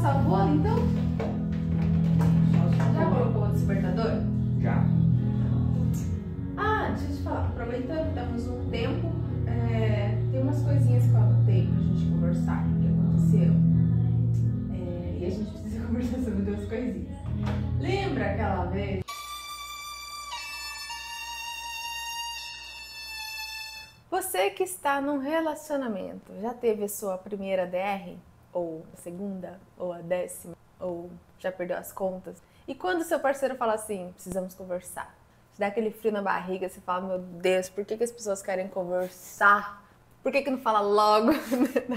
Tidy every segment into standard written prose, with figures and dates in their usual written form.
passar o bolo, então? Já colocou o despertador? Já. Ah, deixa eu te falar. Aproveitando que temos um tempo, tem umas coisinhas que eu anotei pra gente conversar que aconteceram. E a gente precisa conversar sobre duas coisinhas. Lembra aquela vez? Você que está num relacionamento, já teve a sua primeira DR? Ou a segunda? Ou a 10ª? Ou já perdeu as contas? E quando seu parceiro fala assim, precisamos conversar, te dá aquele frio na barriga, você fala, meu Deus, por que as pessoas querem conversar? Por que não fala logo?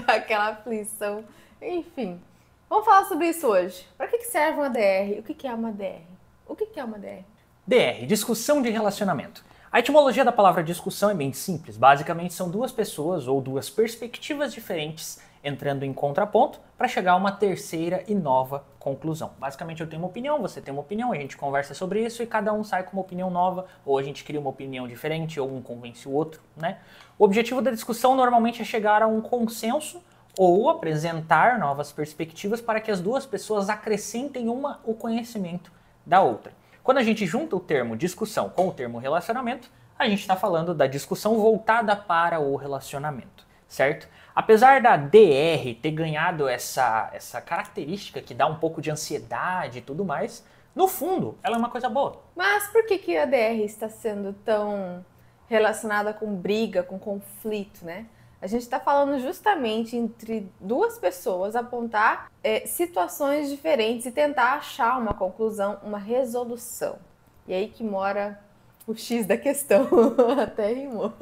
Dá aquela aflição. Enfim, vamos falar sobre isso hoje. Para que serve uma DR? O que é uma DR? O que é uma DR? DR, discussão de relacionamento. A etimologia da palavra discussão é bem simples. Basicamente são duas pessoas ou duas perspectivas diferentes entrando em contraponto para chegar a uma terceira e nova conclusão. Basicamente eu tenho uma opinião, você tem uma opinião, a gente conversa sobre isso e cada um sai com uma opinião nova, ou a gente cria uma opinião diferente, ou um convence o outro, né? O objetivo da discussão normalmente é chegar a um consenso ou apresentar novas perspectivas para que as duas pessoas acrescentem uma o conhecimento da outra. Quando a gente junta o termo discussão com o termo relacionamento, a gente está falando da discussão voltada para o relacionamento, certo? Apesar da DR ter ganhado essa característica que dá um pouco de ansiedade e tudo mais, no fundo, ela é uma coisa boa. Mas por que a DR está sendo tão relacionada com briga, com conflito, né? A gente está falando justamente entre duas pessoas apontar situações diferentes e tentar achar uma conclusão, uma resolução. E aí que mora o X da questão. Até rimou.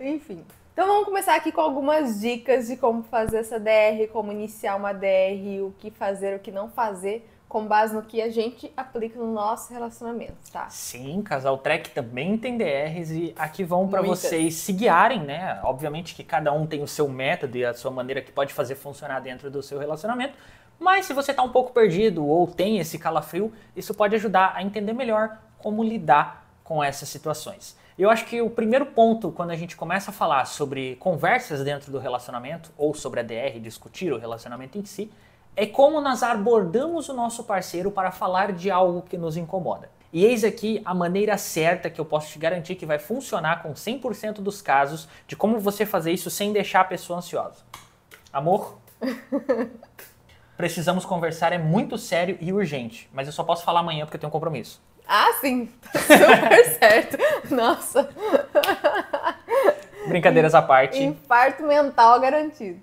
Enfim. Então vamos começar aqui com algumas dicas de como fazer essa DR, como iniciar uma DR, o que fazer, o que não fazer, com base no que a gente aplica no nosso relacionamento, tá? Sim, Casal Trek também tem DRs e aqui vão para vocês se guiarem, né? Obviamente que cada um tem o seu método e a sua maneira que pode fazer funcionar dentro do seu relacionamento, mas se você está um pouco perdido ou tem esse calafrio, isso pode ajudar a entender melhor como lidar com essas situações. Eu acho que o primeiro ponto, quando a gente começa a falar sobre conversas dentro do relacionamento ou sobre a DR, discutir o relacionamento em si, é como nós abordamos o nosso parceiro para falar de algo que nos incomoda. E eis aqui a maneira certa que eu posso te garantir que vai funcionar com 100% dos casos de como você fazer isso sem deixar a pessoa ansiosa. Amor, precisamos conversar, é muito sério e urgente, mas eu só posso falar amanhã porque eu tenho um compromisso. Ah, sim, tá super certo. Nossa. Brincadeiras à parte. Infarto mental garantido.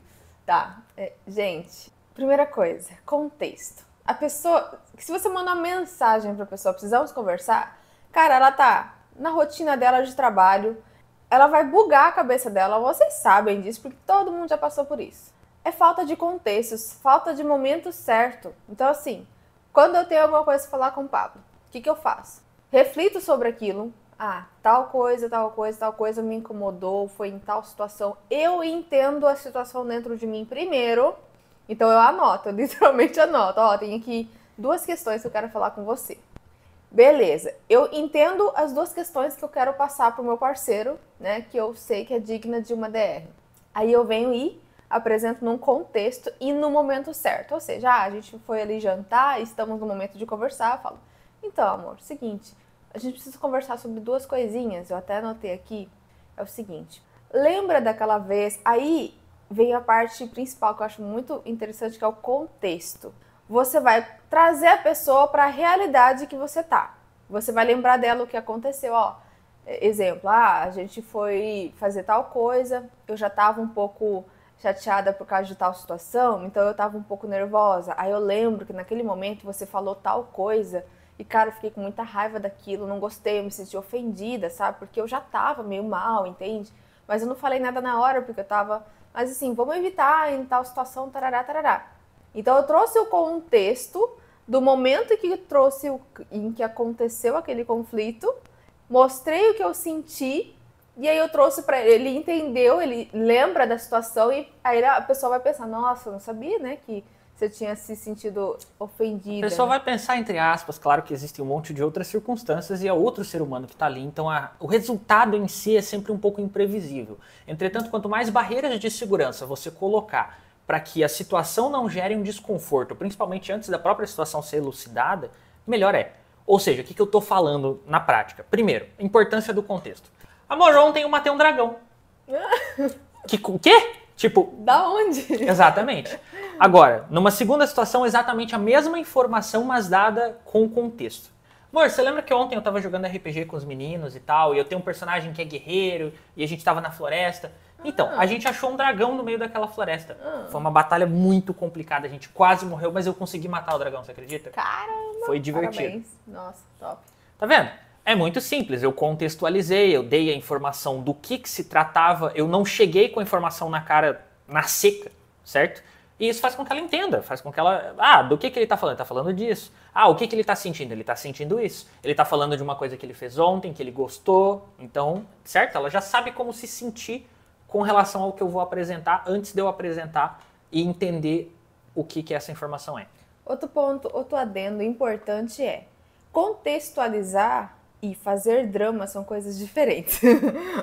Tá, gente... Primeira coisa, contexto. A pessoa, se você mandar uma mensagem pra pessoa, precisamos conversar, cara, ela tá na rotina dela de trabalho, ela vai bugar a cabeça dela, vocês sabem disso, porque todo mundo já passou por isso. É falta de contextos, falta de momento certo. Então assim, quando eu tenho alguma coisa pra falar com o Pablo, o que eu faço? Reflito sobre aquilo, tal coisa me incomodou, foi em tal situação. Eu entendo a situação dentro de mim primeiro. Então eu anoto, eu literalmente anoto. Tem aqui duas questões que eu quero falar com você. Beleza, eu entendo as duas questões que eu quero passar pro meu parceiro, né? Que eu sei que é digna de uma DR. Aí eu venho e apresento num contexto e no momento certo. Ou seja, a gente foi ali jantar, estamos no momento de conversar, eu falo, então amor, seguinte, a gente precisa conversar sobre duas coisinhas, eu até anotei aqui, é o seguinte, lembra daquela vez, aí... vem a parte principal que eu acho muito interessante, que é o contexto. Você vai trazer a pessoa para a realidade que você tá. Você vai lembrar dela o que aconteceu, exemplo, a gente foi fazer tal coisa, eu já tava um pouco chateada por causa de tal situação, então eu tava um pouco nervosa. Aí eu lembro que naquele momento você falou tal coisa e, cara, eu fiquei com muita raiva daquilo, não gostei, eu me senti ofendida, sabe? Porque eu já tava meio mal, entende? Mas eu não falei nada na hora porque eu tava... Mas assim, vamos evitar em tal situação, tarará, tarará. Então eu trouxe o contexto do momento em que aconteceu aquele conflito, mostrei o que eu senti, e aí eu trouxe pra ele, ele entendeu, ele lembra da situação, e aí a pessoa vai pensar, nossa, eu não sabia, né, que você tinha se sentido ofendida. A pessoa vai pensar, entre aspas, claro que existe um monte de outras circunstâncias e é outro ser humano que está ali, então o resultado em si é sempre um pouco imprevisível. Entretanto, quanto mais barreiras de segurança você colocar para que a situação não gere um desconforto, principalmente antes da própria situação ser elucidada, melhor é. Ou seja, o que eu estou falando na prática? Primeiro, a importância do contexto. Amor, ontem eu matei um dragão. O quê? Tipo... Da onde? Exatamente. Agora, numa segunda situação, exatamente a mesma informação, mas dada com contexto. Amor, você lembra que ontem eu tava jogando RPG com os meninos e tal, e eu tenho um personagem que é guerreiro, e a gente tava na floresta? Então, a gente achou um dragão no meio daquela floresta. Foi uma batalha muito complicada, a gente quase morreu, mas eu consegui matar o dragão, você acredita? Caramba! Foi divertido. Parabéns. Nossa, top. Tá vendo? É muito simples, eu contextualizei, eu dei a informação do que se tratava, eu não cheguei com a informação na cara, na seca, certo? E isso faz com que ela entenda, faz com que ela... Ah, do que ele tá falando? Ele tá falando disso. Ah, o que ele tá sentindo? Ele tá sentindo isso. Ele tá falando de uma coisa que ele fez ontem, que ele gostou. Então, certo? Ela já sabe como se sentir com relação ao que eu vou apresentar antes de eu apresentar e entender o que essa informação é. Outro ponto, outro adendo importante é contextualizar e fazer drama são coisas diferentes.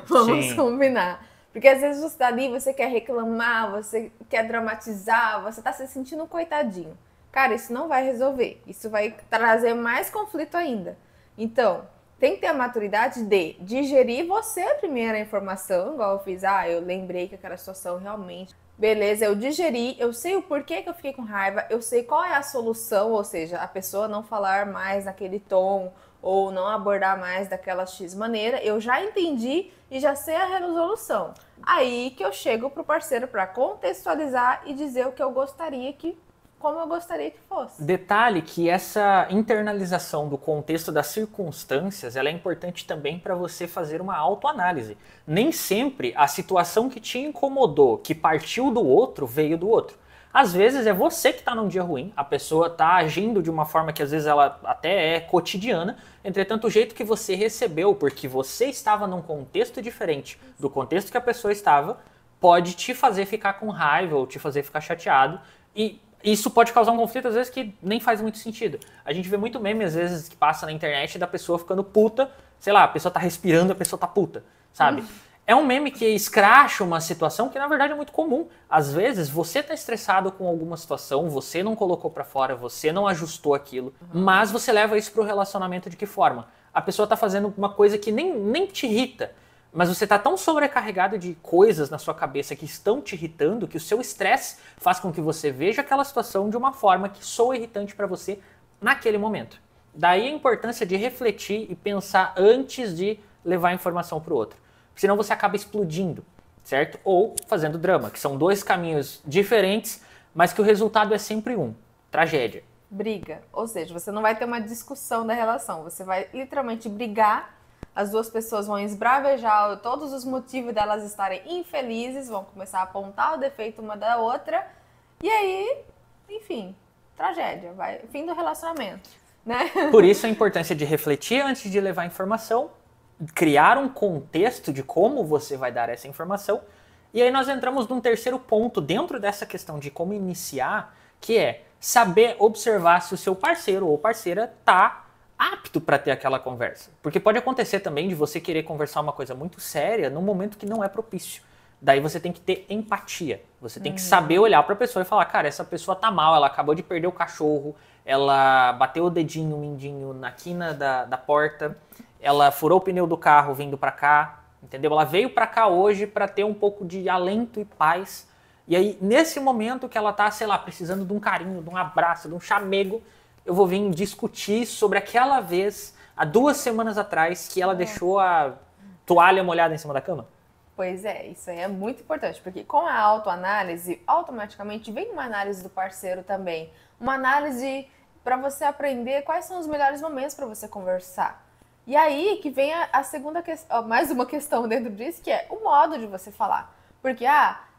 Vamos combinar. Porque às vezes você tá ali, você quer reclamar, você quer dramatizar, você tá se sentindo um coitadinho. Cara, isso não vai resolver. Isso vai trazer mais conflito ainda. Então, tem que ter a maturidade de digerir você a primeira informação, igual eu fiz. Ah, eu lembrei que aquela situação realmente... Beleza, eu digeri, eu sei o porquê que eu fiquei com raiva, eu sei qual é a solução, ou seja, a pessoa não falar mais naquele tom, ou não abordar mais daquela X maneira, eu já entendi e já sei a resolução. Aí que eu chego pro parceiro para contextualizar e dizer o que eu gostaria que, como eu gostaria que fosse. Detalhe que essa internalização do contexto das circunstâncias, ela é importante também para você fazer uma autoanálise. Nem sempre a situação que te incomodou, que partiu do outro, veio do outro. Às vezes é você que está num dia ruim, a pessoa está agindo de uma forma que às vezes ela até é cotidiana, entretanto o jeito que você recebeu, porque você estava num contexto diferente do contexto que a pessoa estava, pode te fazer ficar com raiva ou te fazer ficar chateado, e isso pode causar um conflito às vezes que nem faz muito sentido. A gente vê muito meme às vezes que passa na internet da pessoa ficando puta, sei lá, a pessoa tá respirando, a pessoa tá puta, sabe? É um meme que escracha uma situação que na verdade é muito comum. Às vezes você tá estressado com alguma situação, você não colocou pra fora, você não ajustou aquilo, mas você leva isso pro relacionamento de que forma? A pessoa tá fazendo uma coisa que nem te irrita, mas você tá tão sobrecarregado de coisas na sua cabeça que estão te irritando que o seu estresse faz com que você veja aquela situação de uma forma que soa irritante pra você naquele momento. Daí a importância de refletir e pensar antes de levar a informação pro outro. Senão você acaba explodindo, certo? Ou fazendo drama, que são dois caminhos diferentes, mas que o resultado é sempre um: tragédia. Briga. Ou seja, você não vai ter uma discussão da relação, você vai literalmente brigar, as duas pessoas vão esbravejar todos os motivos delas estarem infelizes, vão começar a apontar o defeito uma da outra, e aí, enfim, tragédia, fim do relacionamento, né? Por isso a importância de refletir antes de levar a informação, criar um contexto de como você vai dar essa informação. E aí nós entramos num terceiro ponto dentro dessa questão de como iniciar, que é saber observar se o seu parceiro ou parceira tá apto para ter aquela conversa. Porque pode acontecer também de você querer conversar uma coisa muito séria num momento que não é propício. Daí você tem que ter empatia. Você tem que saber olhar para a pessoa e falar, cara, essa pessoa tá mal, ela acabou de perder o cachorro, ela bateu o dedinho, o mindinho na quina da porta, ela furou o pneu do carro vindo pra cá, entendeu? Ela veio pra cá hoje pra ter um pouco de alento e paz. E aí, nesse momento que ela tá, sei lá, precisando de um carinho, de um abraço, de um chamego, eu vou vir discutir sobre aquela vez, há 2 semanas atrás, que ela deixou a toalha molhada em cima da cama. Pois é, isso aí é muito importante, porque com a autoanálise, automaticamente vem uma análise do parceiro também. Uma análise pra você aprender quais são os melhores momentos pra você conversar. E aí que vem a segunda questão, mais uma questão dentro disso, que é o modo de você falar. Porque,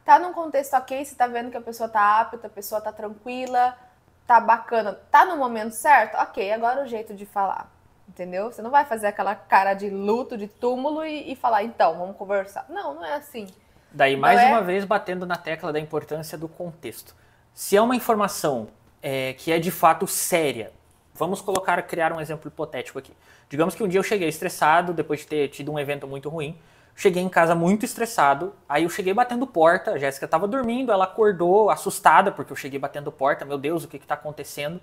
tá num contexto ok, você tá vendo que a pessoa tá apta, a pessoa tá tranquila, tá bacana, tá no momento certo? Ok, agora o jeito de falar, entendeu? Você não vai fazer aquela cara de luto, de túmulo e falar, então, vamos conversar. Não, não é assim. Daí, mais uma vez, batendo na tecla da importância do contexto. Se é uma informação que é de fato séria, vamos criar um exemplo hipotético aqui. Digamos que um dia eu cheguei estressado, depois de ter tido um evento muito ruim, Cheguei em casa muito estressado, aí eu cheguei batendo porta, a Jéssica estava dormindo, ela acordou assustada porque eu cheguei batendo porta, meu Deus, o que está acontecendo?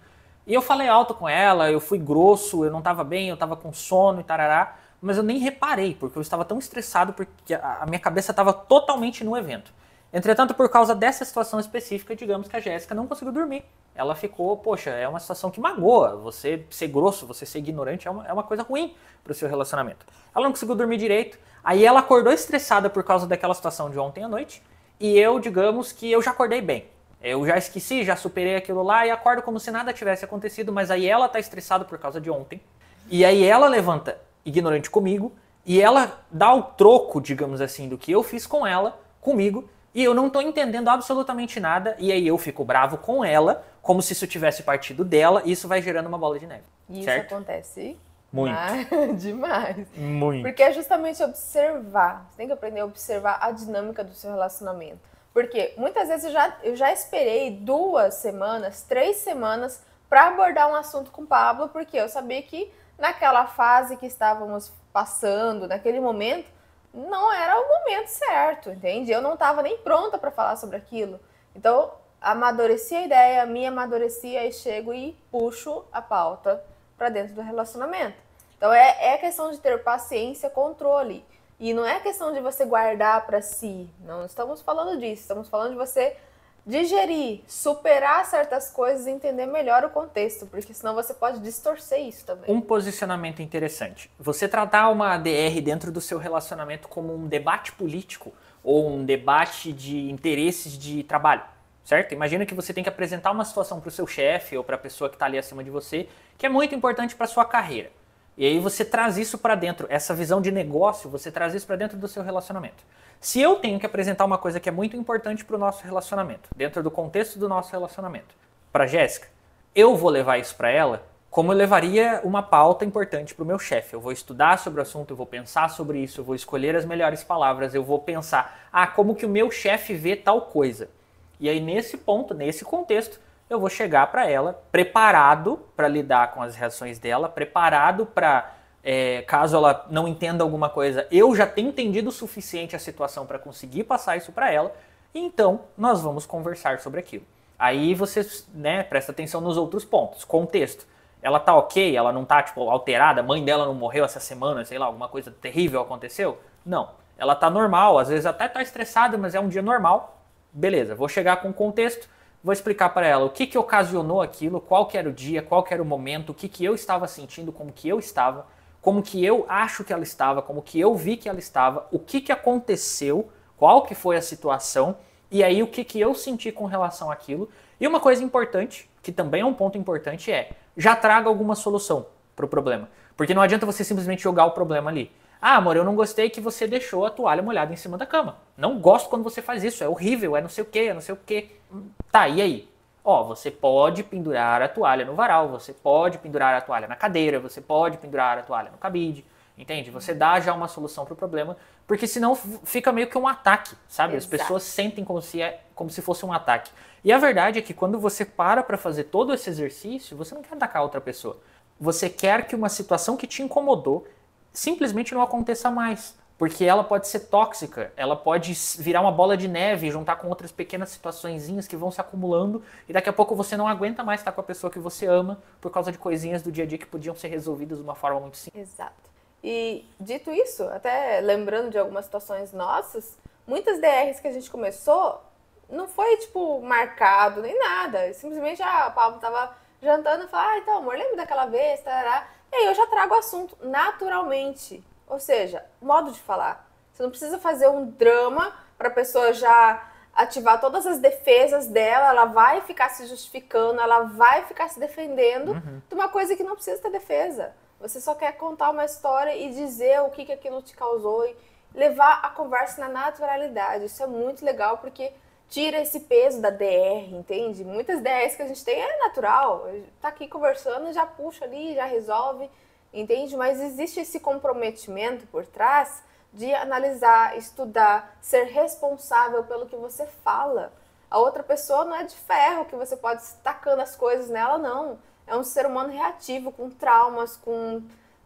E eu falei alto com ela, eu fui grosso, eu não estava bem, eu estava com sono e tarará, mas eu nem reparei, porque eu estava tão estressado porque a minha cabeça estava totalmente no evento. Entretanto, por causa dessa situação específica, digamos que a Jéssica não conseguiu dormir. Ela ficou, poxa, é uma situação que magoa. Você ser grosso, você ser ignorante é uma coisa ruim para o seu relacionamento. Ela não conseguiu dormir direito. Aí ela acordou estressada por causa daquela situação de ontem à noite. E eu, digamos que eu já acordei bem. Eu já esqueci, já superei aquilo lá e acordo como se nada tivesse acontecido. Mas aí ela tá estressada por causa de ontem. E aí ela levanta ignorante comigo. E ela dá o troco, digamos assim, do que eu fiz com ela, comigo. E eu não tô entendendo absolutamente nada, e aí eu fico bravo com ela, como se isso tivesse partido dela, e isso vai gerando uma bola de neve. E certo? isso acontece muito. Demais. Muito. Porque é justamente observar. Você tem que aprender a observar a dinâmica do seu relacionamento. Porque muitas vezes eu já esperei 2 semanas, 3 semanas para abordar um assunto com o Pablo, porque eu sabia que naquela fase que estávamos passando, naquele momento, não era o momento certo, entende? Eu não estava nem pronta para falar sobre aquilo. Então, amadureci a ideia, me amadureci, aí chego e puxo a pauta para dentro do relacionamento. Então, é questão de ter paciência, controle. E não é questão de você guardar para si. Não estamos falando disso. Estamos falando de você digerir, superar certas coisas e entender melhor o contexto, porque senão você pode distorcer isso também. Um posicionamento interessante. Você tratar uma ADR dentro do seu relacionamento como um debate político ou um debate de interesses de trabalho, certo? Imagina que você tem que apresentar uma situação para o seu chefe ou para a pessoa que está ali acima de você, que é muito importante para a sua carreira. E aí você traz isso para dentro, essa visão de negócio, você traz isso para dentro do seu relacionamento. Se eu tenho que apresentar uma coisa que é muito importante para o nosso relacionamento, dentro do contexto do nosso relacionamento, para Jéssica, eu vou levar isso para ela como eu levaria uma pauta importante para o meu chefe. Eu vou estudar sobre o assunto, eu vou pensar sobre isso, eu vou escolher as melhores palavras, eu vou pensar, como que o meu chefe vê tal coisa. E aí nesse ponto, nesse contexto, eu vou chegar para ela preparado para lidar com as reações dela, preparado para... caso ela não entenda alguma coisa, eu já tenho entendido o suficiente a situação para conseguir passar isso para ela, e então nós vamos conversar sobre aquilo. Aí você, presta atenção nos outros pontos. Contexto. Ela tá ok? Ela não tá, alterada? A mãe dela não morreu essa semana? Sei lá, alguma coisa terrível aconteceu? Não. Ela tá normal, às vezes até tá estressada, mas é um dia normal. Beleza, vou chegar com o contexto, vou explicar para ela o que ocasionou aquilo, qual que era o dia, qual que era o momento, o que eu estava sentindo, como que eu estava, como que eu acho que ela estava, como que eu vi que ela estava, o que aconteceu, qual que foi a situação, e aí o que eu senti com relação àquilo. E uma coisa importante, que também é um ponto importante, já traga alguma solução para o problema. Porque não adianta você simplesmente jogar o problema ali. Amor, eu não gostei que você deixou a toalha molhada em cima da cama. Não gosto quando você faz isso, é horrível, é não sei o que, é não sei o que. Tá, e aí? Você pode pendurar a toalha no varal, você pode pendurar a toalha na cadeira, você pode pendurar a toalha no cabide, entende? Você dá já uma solução para o problema, porque senão fica meio que um ataque, sabe? Exato. As pessoas sentem como se fosse um ataque. E a verdade é que quando você para fazer todo esse exercício, você não quer atacar outra pessoa. Você quer que uma situação que te incomodou simplesmente não aconteça mais. Porque ela pode ser tóxica, ela pode virar uma bola de neve e juntar com outras pequenas situaçõezinhas que vão se acumulando e daqui a pouco você não aguenta mais estar com a pessoa que você ama por causa de coisinhas do dia a dia que podiam ser resolvidas de uma forma muito simples. Exato. E dito isso, até lembrando de algumas situações nossas, muitas DRs que a gente começou não foi marcado nem nada. Simplesmente o Pablo tava jantando e falou, então amor, lembra daquela vez? Tarará. E aí eu já trago o assunto naturalmente. Ou seja, modo de falar. Você não precisa fazer um drama para a pessoa já ativar todas as defesas dela, ela vai ficar se justificando, ela vai ficar se defendendo de uma coisa que não precisa ter defesa. Você só quer contar uma história e dizer o que aquilo te causou e levar a conversa na naturalidade. Isso é muito legal porque tira esse peso da DR, entende? Muitas DRs que a gente tem é natural. Tá aqui conversando, já puxa ali, já resolve. Entende? Mas existe esse comprometimento por trás de analisar, estudar, ser responsável pelo que você fala. A outra pessoa não é de ferro, que você pode estar tacando as coisas nela, não. É um ser humano reativo, com traumas, com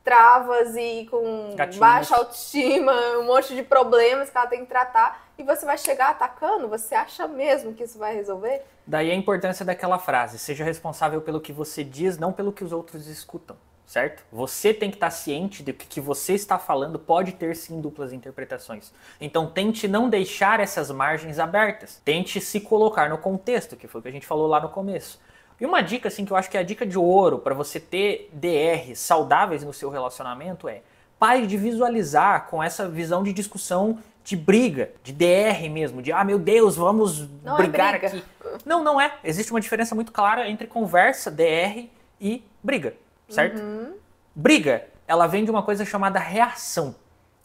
travas e com Gatilhos. baixa autoestima, um monte de problemas que ela tem que tratar, e você vai chegar atacando? Você acha mesmo que isso vai resolver? Daí a importância daquela frase, seja responsável pelo que você diz, não pelo que os outros escutam, certo? Você tem que estar ciente de que o que você está falando pode ter sim duplas interpretações. Então tente não deixar essas margens abertas, tente se colocar no contexto, que foi o que a gente falou lá no começo. E uma dica assim que eu acho que é a dica de ouro para você ter DRs saudáveis no seu relacionamento é: pare de visualizar com essa visão de discussão de briga, de DR mesmo, de meu Deus, vamos brigar aqui. Não, não é. Existe uma diferença muito clara entre conversa, DR e briga, certo? Briga, ela vem de uma coisa chamada reação,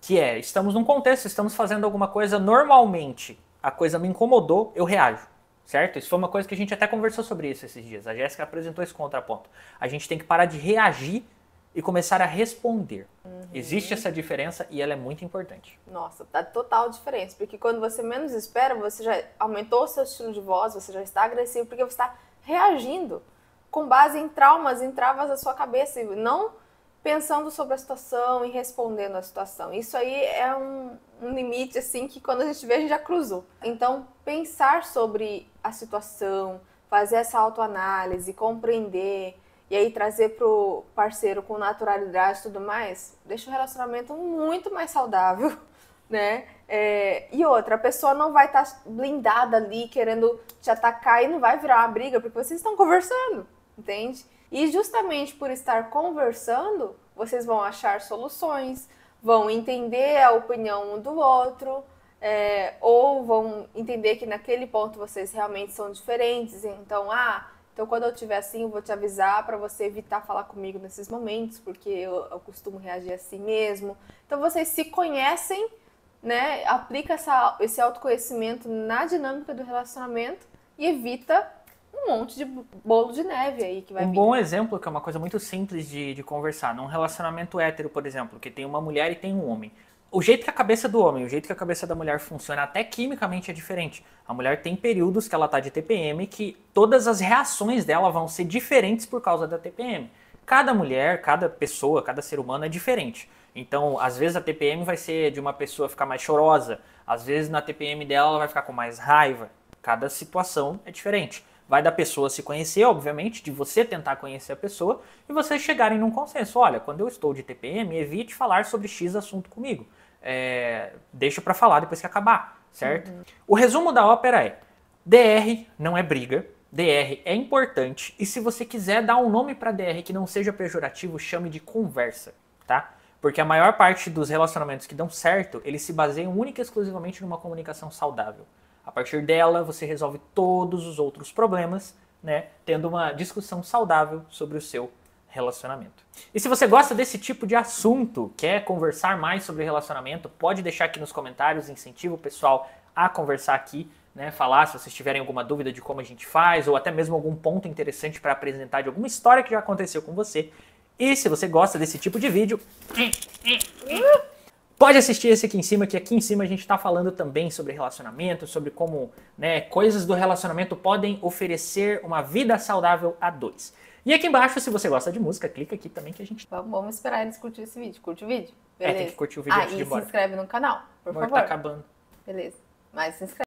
que é, estamos num contexto, estamos fazendo alguma coisa normalmente, a coisa me incomodou, eu reajo. Certo? Isso foi uma coisa que a gente até conversou sobre isso esses dias. A Jéssica apresentou esse contraponto. A gente tem que parar de reagir e começar a responder. Existe essa diferença e ela é muito importante. Nossa, tá total diferença. Porque quando você menos espera, você já aumentou o seu estilo de voz, você já está agressivo, porque você está reagindo com base em traumas, em travas da sua cabeça, e não pensando sobre a situação e respondendo a situação. Isso aí é um limite, assim, que quando a gente vê, a gente já cruzou. Então, pensar sobre a situação, fazer essa autoanálise, compreender, e aí trazer pro parceiro com naturalidade e tudo mais, deixa o relacionamento muito mais saudável, né? E outra, a pessoa não vai estar blindada ali, querendo te atacar, e não vai virar uma briga, porque vocês estão conversando, entende? E justamente por estar conversando, vocês vão achar soluções, vão entender a opinião um do outro, ou vão entender que naquele ponto vocês realmente são diferentes. Então, então quando eu estiver assim, eu vou te avisar para você evitar falar comigo nesses momentos, porque eu costumo reagir assim mesmo. Então vocês se conhecem, né? Aplica esse autoconhecimento na dinâmica do relacionamento e evita um monte de bolo de neve aí que vai vir. Um bom exemplo, que é uma coisa muito simples de conversar, num relacionamento hétero, por exemplo, que tem uma mulher e tem um homem. O jeito que a cabeça do homem, o jeito que a cabeça da mulher funciona, até quimicamente é diferente. A mulher tem períodos que ela tá de TPM que todas as reações dela vão ser diferentes por causa da TPM. Cada mulher, cada pessoa, cada ser humano é diferente. Então, às vezes a TPM vai ser de uma pessoa ficar mais chorosa, às vezes na TPM dela ela vai ficar com mais raiva. Cada situação é diferente. Vai da pessoa se conhecer, obviamente, de você tentar conhecer a pessoa e vocês chegarem num consenso. Olha, quando eu estou de TPM, evite falar sobre X assunto comigo. Deixa pra falar depois que acabar, certo? O resumo da ópera é: DR não é briga, DR é importante, e se você quiser dar um nome pra DR que não seja pejorativo, chame de conversa, tá? Porque a maior parte dos relacionamentos que dão certo, eles se baseiam única e exclusivamente numa comunicação saudável. A partir dela, você resolve todos os outros problemas, né, tendo uma discussão saudável sobre o seu relacionamento. E se você gosta desse tipo de assunto, quer conversar mais sobre relacionamento, pode deixar aqui nos comentários, incentivo o pessoal a conversar aqui, né, falar se vocês tiverem alguma dúvida de como a gente faz, ou até mesmo algum ponto interessante para apresentar de alguma história que já aconteceu com você. E se você gosta desse tipo de vídeo, pode assistir esse aqui em cima, que aqui em cima a gente está falando também sobre relacionamento, sobre como, né, coisas do relacionamento podem oferecer uma vida saudável a dois. E aqui embaixo, se você gosta de música, clica aqui também que a gente... Vamos esperar eles curtir esse vídeo. Curte o vídeo? Beleza. Tem que curtir o vídeo antes de ir e se embora. inscreve no canal, por favor. Tá acabando. Beleza. Mas se inscreve.